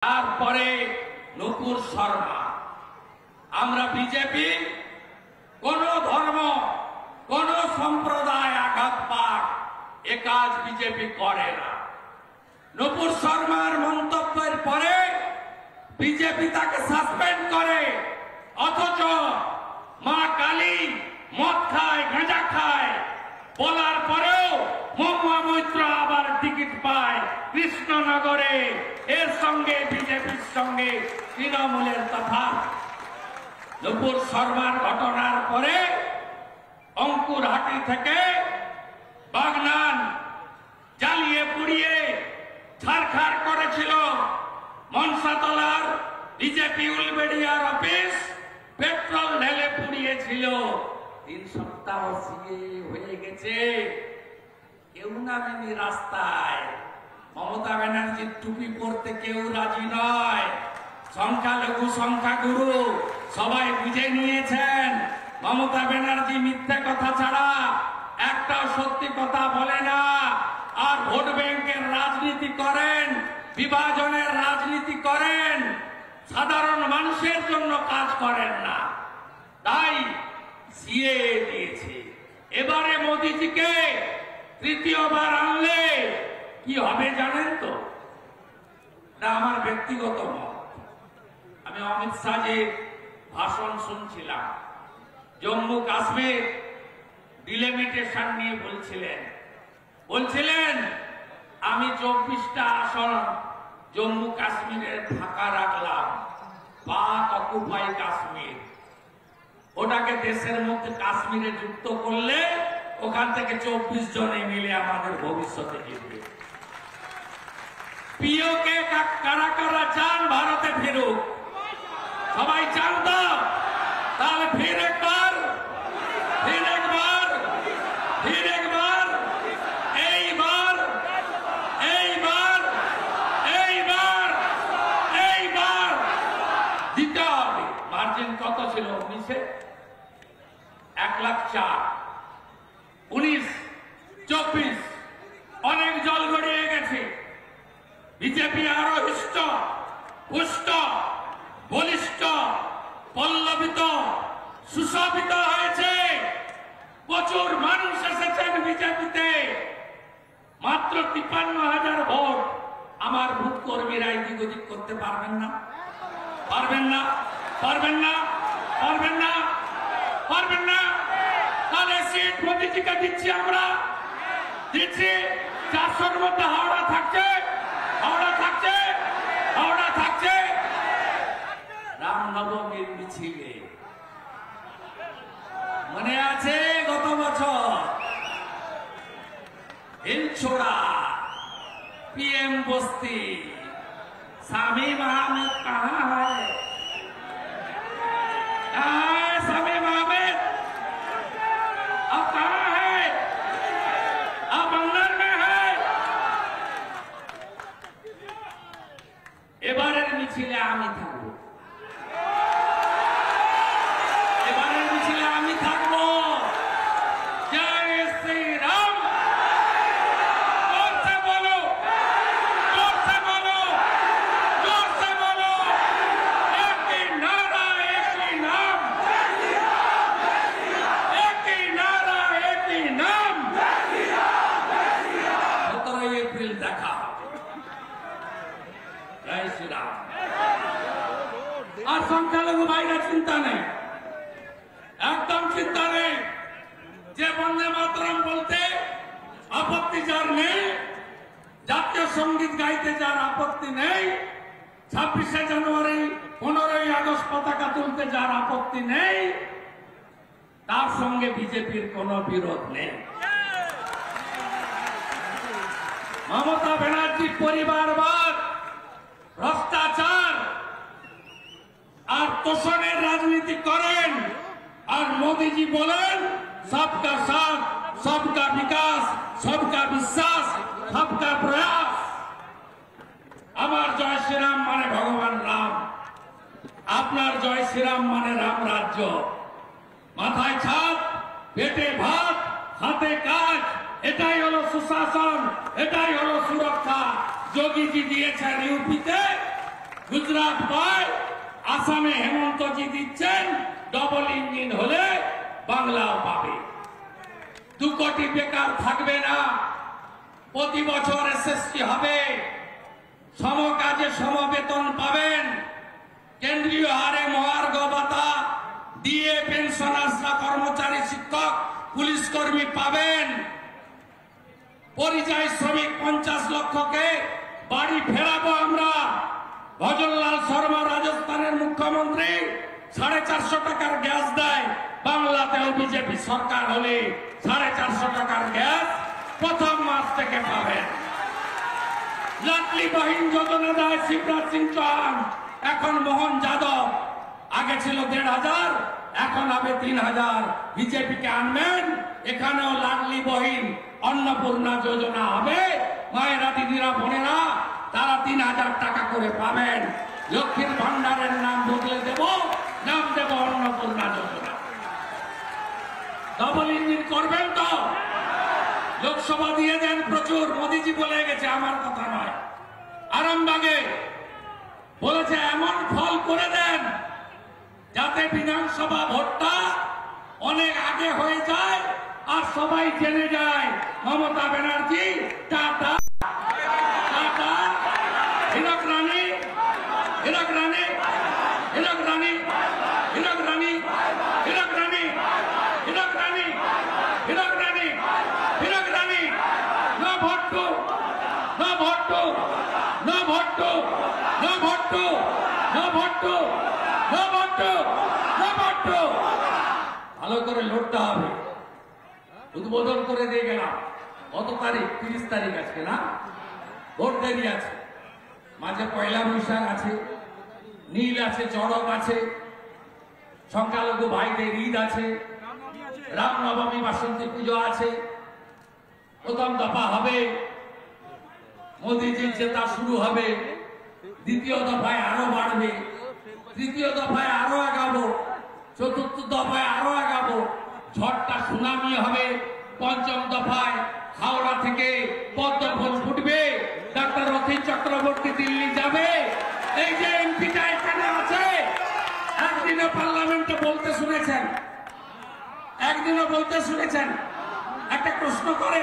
তারপরে নুপুর শর্মা। আমরা বিজেপি কোন ধর্ম কোন সম্প্রদায় আঘাত পাক এ কাজ বিজেপি করে না। নুপুর শর্মার মন্তব্যের পরে বিজেপি তাকে সাসপেন্ড করে, অথচ মা কালী মদ খায় গাঁজা খায় বলার পরেও মহুয়া মৈত্র আবার টিকিট পায় কৃষ্ণনগরে। এর সঙ্গে বিজেপির সঙ্গে তৃণমূলের তফাৎ। নুপুর শর্মার ঘটনার পরে অঙ্কুরহাটি থেকে বাগনান জ্বালিয়ে পুড়িয়ে ছারখার করেছিল। মনসাতলার বিজেপি উলবেড়িয়ার অফিস পেট্রোল ঢেলে পুড়িয়েছিল। 3 সপ্তাহ হয়ে গেছে, কেউ নামেনি রাস্তায়। মমতা ব্যানার্জির টুপি পরতে কেউ রাজি নয়। সংখ্যালঘু সংখ্যাগুরু সবাই বুঝে নিয়েছেন মমতা ব্যানার্জি মিথ্যে কথা ছাড়া একটা সত্যি কথা বলে না। আর ভোট ব্যাংকের রাজনীতি করেন, বিভাজনের রাজনীতি করেন, সাধারণ মানুষের জন্য কাজ করেন না। তাই সিএ দিয়েছে। এবারে মোদিজিকে তৃতীয়বার আনলে কি হবে জানেন তো? এটা আমার ব্যক্তিগত মত। আমি অমিত শাহের ভাষণ শুনছিলাম। জম্মু কাশ্মীর ডিলিমিটেশন নিয়ে বলছিলেন আমি 24টা আসন জম্মু কাশ্মীরের ফাঁকা রাখলাম, পাক অকুপাই কাশ্মীর। ওটাকে দেশের মধ্যে কাশ্মীরে যুক্ত করলে ওখান থেকে 24 জন মিলে আমাদের ভবিষ্যতে জিতবে। পিওকে কারা কারা চান ভারতে ফিরুক? সবাই চান তো? তাহলে ফির একবার দিতে হবে। মার্জিন কত ছিল? 19-এ 1,04,000, 19, 24 অনেক জল গড়িয়ে গেছে। বিজেপি আরো হৃষ্ট পুষ্ট বলিষ্ঠ পল্লবিত সুশোভিত হয়েছে। প্রচুর মানুষ এসেছেন বিজেপিতে। মাত্র 53,000 ভোট। আমার ভোট কর্মীরা এদিক ওদিক করতে পারবেন না? তাহলে সিট মোদিজিকে দিচ্ছি, আমরা দিচ্ছি। 400-র মধ্যে হাওড়া থাকছে। রামনবমীর মিছিলে মনে আছে গত বছর হিলছোড়া पीएम बस्ती शामीम अहमद कहाँ है? शामीम अहमद अब कहाँ है? अब अंदर में है। এবারের মিছিলে আমি থাকবো। জয় শ্রীরাম। আর সংখ্যালঘু ভাইরা চিন্তা নেই, একদম চিন্তা নেই। যে বন্দে মাতরম বলতে আপত্তি যার নেই, জাতীয় সঙ্গীত গাইতে যার আপত্তি নেই, 26শে জানুয়ারি 15ই আগস্ট পতাকা তুলতে যার আপত্তি নেই, তার সঙ্গে বিজেপির কোনো বিরোধ নেই। মমতা ব্যানার্জি পরিবারবাদ, ভ্রষ্টাচার আর তোষণের রাজনীতি করেন। আর মোদিজি বলেন সবকা সাথ, সবকা বিকাশ, সবকা বিশ্বাস, সবকা প্রয়াস। আমার জয় শ্রীরাম মানে ভগবান রাম, আপনার জয় শ্রীরাম মানে রাম রাজ্য। মাথায় ছাদ, পেটে ভাত, হাতে কাজ, এটাই হলো সুশাসন, এটাই হলো সুরক্ষা। যোগীজি দিয়েছেন ইউপিতে, গুজরাট পায়, আসামে হেমন্তজি দিচ্ছেন, ডবল ইঞ্জিন হলে বাংলাও পাবে। 2 কোটি বেকার থাকবে না, প্রতি বছর এসএসসি হবে, সমকাজে সমবেতন পাবেন, কেন্দ্রীয় হারে মহার্ঘ ভাতা দিয়ে পেনশনার্সরা কর্মচারী, শিক্ষক, পুলিশ কর্মী পাবেন। পরিযায়ী শ্রমিক 50 লক্ষকে বাড়ি ফেরাবো আমরা। ভজনলাল শর্মা রাজস্থানের মুখ্যমন্ত্রী 450 টাকার গ্যাস দেয়, বাংলাতেও বিজেপি সরকার হলে 450 টাকার গ্যাস প্রথম মাস থেকে পাবেন। লাডলি বহিন যোজনা দেয় শিবরাজ সিং চৌহান, এখন মোহন যাদব, আগে ছিল 1500, এখন হবে 3000। বিজেপিকে আনবেন, এখানেও লাডলি বহিন অন্নপূর্ণা যোজনা হবে, মায়েরা, দিদিরা, বোনেরা তারা 3000 টাকা করে পাবেন। লক্ষ্মীর ভান্ডারের নাম বদলে দেব, নাম দেব অন্নপূর্ণা যোজনা। ডবল ইঞ্জিন করবেন তো? লোকসভা দিয়ে দেন প্রচুর, মোদিজি বলে গেছে, আমার কথা নয়। আরামবাগে বলেছে এমন ফল করে দেন যাতে বিধানসভা ভোটটা অনেক আগে হয়ে যায় আর সবাই জেনে যায় Mamata Banerjee tata tata. Hirak Rani, Hirak Rani, Hirak Rani, Hirak Rani, Hirak Rani, Hirak Rani, Hirak Rani, Hirak Rani. No vote, no vote, no vote, no vote, no vote, no vote, no vote. ভালো করে লড়তে হবে। উদ্বোধন করে দিয়ে গেলাম। কত তারিখ? 30 তারিখ আজকে না? ভোট দেরি আছে, মাঝে পয়লা বৈশাখ আছে, নীল আছে, চড়ক আছে, সংখ্যালঘু ভাইদের ঈদ আছে, রামনবমী, বাসন্তী পুজো আছে। প্রথম দফা হবে, মোদীজির জেতা শুরু হবে, দ্বিতীয় দফায় আরো বাড়বে, তৃতীয় দফায় আরো আগাবো, চতুর্থ দফায় আরো আগাবো, ঝড়টা সুনামি হবে। পঞ্চম দফায় হাওড়া থেকে পদ্মফুল ফুটবে, ডাক্তার রথীন চক্রবর্তী দিল্লি যাবে। এই যে এমপিটা এখানে আছে, একদিনও পার্লামেন্টে বলতে শুনেছেন? একদিনও বলতে শুনেছেন? একটা প্রশ্ন করে,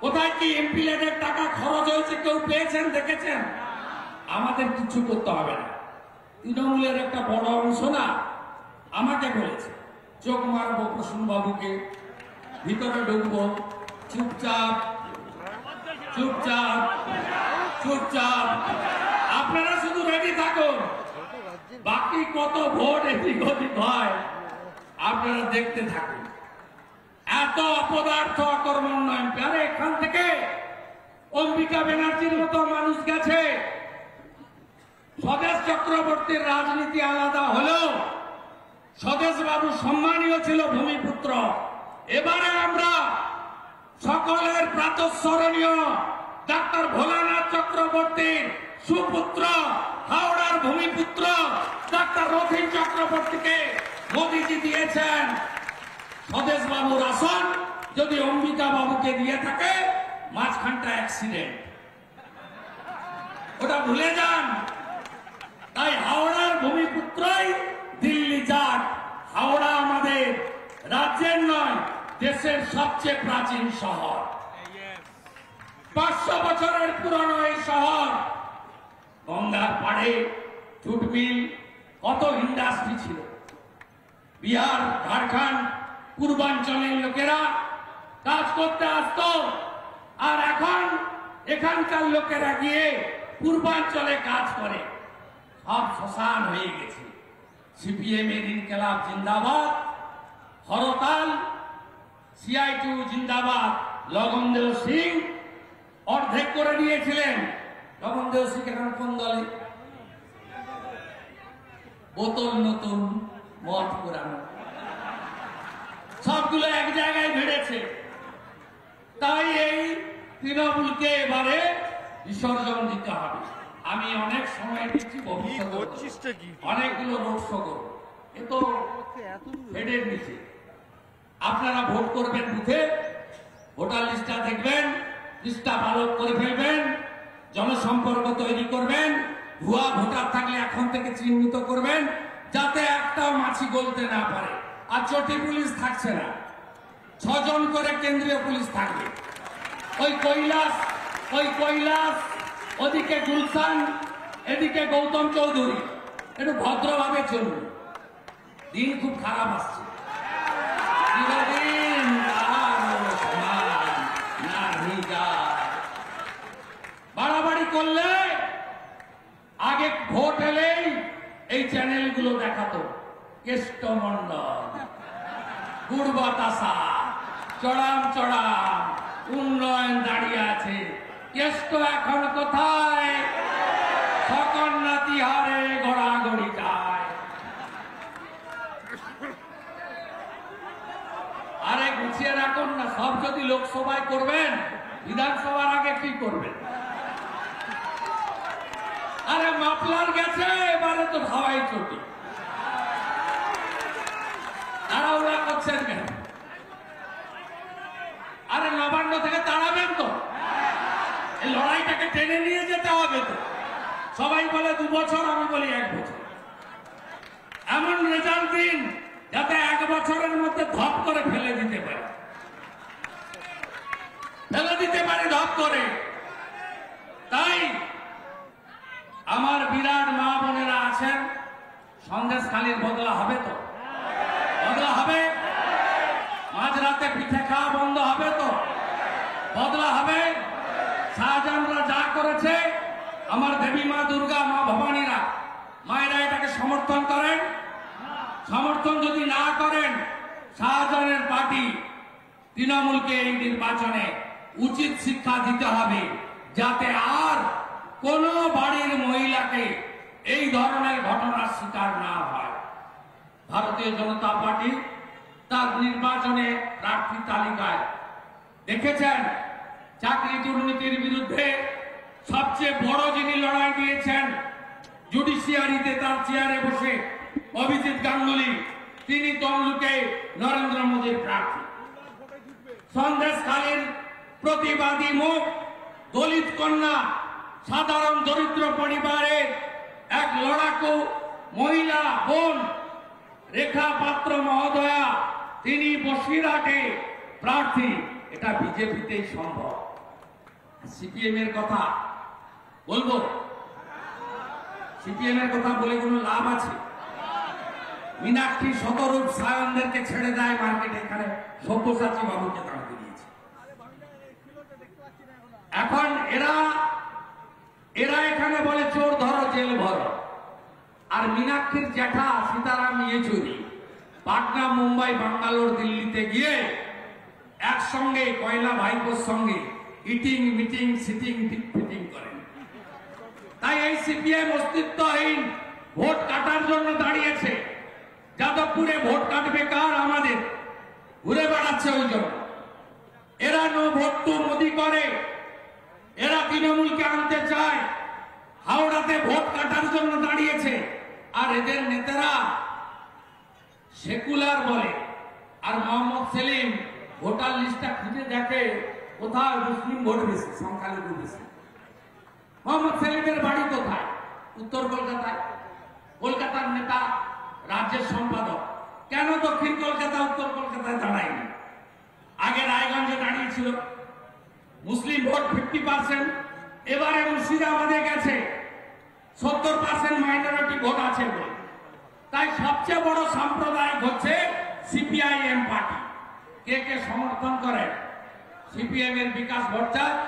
কোথায় কি এমপি লেডের টাকা খরচ হয়েছে কেউ পেয়েছেন, দেখেছেন? আমাদের কিছু করতে হবে না। তৃণমূলের একটা বড় অংশ না আমাকে বলেছে, চোখ মারবো প্রসূনবাবুকে, ভিতরে ঢুকবো, চুপচাপ চুপচাপ চুপচাপ। আপনারা শুধু রেডি থাকুন, বাকি কত ভোট এদিক ওদিক হয় আপনারা দেখতে থাকুন। এত অপদার্থ, অকর্মণ্য। আরে এখান থেকে অম্বিকা ব্যানার্জির মতো মানুষ গেছে। স্বদেশ চক্রবর্তীর রাজনীতি আলাদা হলেও স্বদেশ বাবু সম্মানীয় ছিল, ভূমিপুত্র। এবারে আমরা সকলের প্রাতঃস্মরণীয় ডাক্তার ভোলানাথ চক্রবর্তীর সুপুত্র, হাওড়ার ভূমিপুত্র ডাক্তার রথীন চক্রবর্তীকে মোদীজি দিয়েছেন। স্বদেশ বাবুর আসন যদি অম্বিকা বাবুকে দিয়ে থাকে, মাঝখানটা অ্যাক্সিডেন্ট, ওটা ভুলে যান। তাই হাওড়ার ভূমিপুত্রই দিল্লি যাক। হাওড়া আমাদের রাজ্যের নয়, দেশের সবচেয়ে প্রাচীন শহর। 500 বছরের পুরনো এই শহর। গঙ্গার পাড়ে জুট মিল, কত ইন্ডাস্ট্রি ছিল। বিহার, ঝাড়খণ্ড, পূর্বাঞ্চলের লোকেরা কাজ করতে আসতো, আর এখন এখানকার লোকেরা গিয়ে পূর্বাঞ্চলে কাজ করে। সব শ্মশান হয়ে গেছে। সিপিএম এর ইনকিলাব জিন্দাবাদ, হরতাল, সিআইটিউ জিন্দাবাদ। লগনদেও সিং অর্ধেক করে দিয়েছিলেন। লগনদেও সিং এখন কোন দলে? বোতল নতুন, মদ পুরানো, সবগুলো এক জায়গায় ভিড়েছে। তাই এই তৃণমূলকে এবারে বিসর্জন দিতে হবে। আমি অনেক সময় দিচ্ছি, অনেকগুলো রোড শো করবো, এ তো হেডের নিচে। আপনারা ভোট করবেন বুথে, ভোটার লিস্টটা দেখবেন, লিস্টটা ভালো করে ফেলবেন, জনসম্পর্ক তৈরি করবেন, ভুয়া ভোটার থাকলে এখন থেকে চিহ্নিত করবেন, যাতে একটাও মাছি গলতে না পারে। আর চটি পুলিশ থাকছে না, 6 জন করে কেন্দ্রীয় পুলিশ থাকবে। ওই কৈলাস, ওদিকে গুলশান, এদিকে গৌতম চৌধুরী, একটু ভদ্রভাবে চলবে। দিন খুব খারাপ আসছে। চিরদিন কারো সমান নাহি যায়। বাড়াবাড়ি করলে আগে ভোট এলেই এই চ্যানেলগুলো দেখাতো কেষ্টমন্ডল, গুড় বাতাসা, চড়াম উন্নয়ন দাঁড়িয়ে আছে। কেষ্ট এখন কোথায়? সকন্যা তিহারে গড়াগড়ি যায়। আরে গুছিয়ে রাখুন না, সব যদি লোকসভায় করবেন, বিধানসভার আগে কি করবেন? আরে মাফলার গেছে, এবারে তো হাওয়াই চটি। তাড়াহুড়া করছেন কেন? আরে নবান্ন থেকে তাড়াবেন তো, এই লড়াইটাকে টেনে নিয়ে যেতে হবে তো। সবাই বলে 2 বছর, আমি বলি 1 বছর। এমন রেজাল্ট দিন যাতে 1 বছরের মধ্যে ধপ করে ফেলে দিতে পারে, ধপ করে। তাই আমার বিরাট মা বোনেরা আছেন, সন্দেশখালীর বদলা হবে তো? বদলা হবে? মাঝরাতে পিঠে খাওয়া বন্ধ হবে তো? বদলা হবে? শাহজাহানরা যা করেছে, আমার দেবী মা দুর্গা, মা ভবানীরা, মায়েরা এটাকে সমর্থন করেন? সমর্থন যদি না করেন, শাহজাহানের পার্টি তৃণমূলকে এই নির্বাচনে উচিত শিক্ষা দিতে হবে, যাতে আর কোন বাড়ির মহিলাকে এই ধরনের ঘটনার শিকার না হয়। ভারতীয় জনতা পার্টি তার নির্বাচনে প্রার্থী তালিকায় দেখেছেন, চাকরি দুর্নীতির বিরুদ্ধে সবচেয়ে বড় যিনি লড়াই দিয়েছেন, জুডিশিয়ারিতে তার চেয়ারে বসে অভিজিৎ গাঙ্গুলি, তিনি তমলুকে নরেন্দ্র মোদীর প্রার্থী। সন্দেশখালীর প্রতিবাদী মুখ, দলিত কন্যা, সাধারণ দরিদ্র পরিবারের এক লড়াকু মহিলা বোন রেখা পাত্র মহোদয়া, তিনি বসিরহাটে প্রার্থী। এটা বিজেপিতেই সম্ভব। সিপিএম এর কথা বলবো? সিপিএম এর কথা বলে কোনো লাভ আছে? মীনাক্ষী শতরূপ সায়নদেরকে ছেড়ে দেয় মার্কেটে, এখানে সব্যসাচী বাবুকে দাঁড়িয়ে দিয়েছে। এখন এরা এখানে বলে চোর ধরো, জেল ভরো। আর মীনাক্ষীর জ্যাঠা সীতারাম ইয়েচুরি পাটনা, মুম্বাই, বাঙ্গালোর, দিল্লিতে গিয়ে একসঙ্গে কয়লা ভাইপোর সঙ্গে ইটিং, মিটিং, সিটিং, ফিটিং করেন। তাই এই সিপিএম অস্তিত্বহীন ভোট কাটার জন্য দাঁড়িয়েছে। যাদবপুরে ভোট কাটবে কার? আমাদের। ঘুরে বেড়াচ্ছে ওই জন্য। এরা নো ভোট টু মোদি করে, এরা তৃণমূলকে আনতে চায়। হাওড়াতে ভোট কাটার জন্য দাঁড়িয়েছে। আর এদের নেতারা সেকুলার বলে। আর মোহাম্মদ সেলিম ভোটার লিস্টটা খুঁজে দেখে কোথায় মুসলিম ভোট বেশি, সংখ্যালঘু বেশি। মোহাম্মদ সেলিমের বাড়ি কোথায়? উত্তর কলকাতায়। কলকাতার নেতা, রাজ্যের সম্পাদক। কেন দক্ষিণ কলকাতা, উত্তর কলকাতায় দাঁড়ায়নি? আগে রায়গঞ্জে দাঁড়িয়েছিল। মুসলিম ভোট 50%, এবারে মুর্শিদাবাদে গেছে 70% মাইনরিটি ভোট আছে বলে। তাই সবচেয়ে বড় সাম্প্রদায়িক হচ্ছে সিপিআইএম পার্টি। কে কে সমর্থন করে? সিপিএম এর বিকাশ ভট্টাচার্য,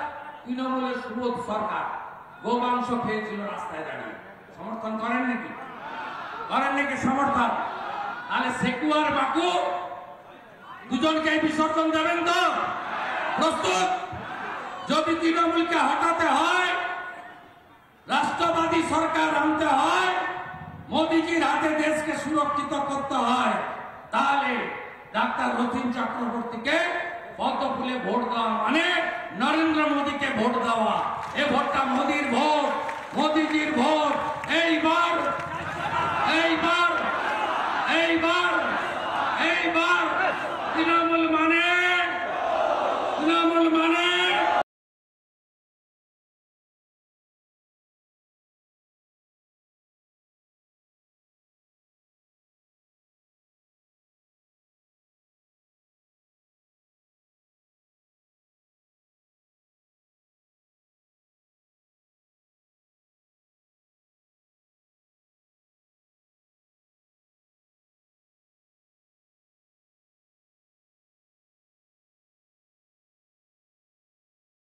তৃণমূলের সুবোধ সরকার গোমাংস খেয়েছিল রাস্তায় দাঁড়িয়ে। সমর্থন করেন নাকি? করেন নাকি সমর্থন? তাহলে সেকুয়ার বাকু দুজনকে বিসর্জন দেবেন তো? প্রস্তুত? যদি তৃণমূলকে হটাতে হয়, রাষ্ট্রবাদী সরকার আনতে হয়, মোদীজির হাতে দেশকে সুরক্ষিত করতে হয়, তাহলে ডাক্তার রথীন চক্রবর্তীকে পদ্মফুলে ভোট দেওয়া মানে নরেন্দ্র মোদীকে ভোট দেওয়া। এ ভোটটা মোদীর ভোট, মোদীজির ভোট।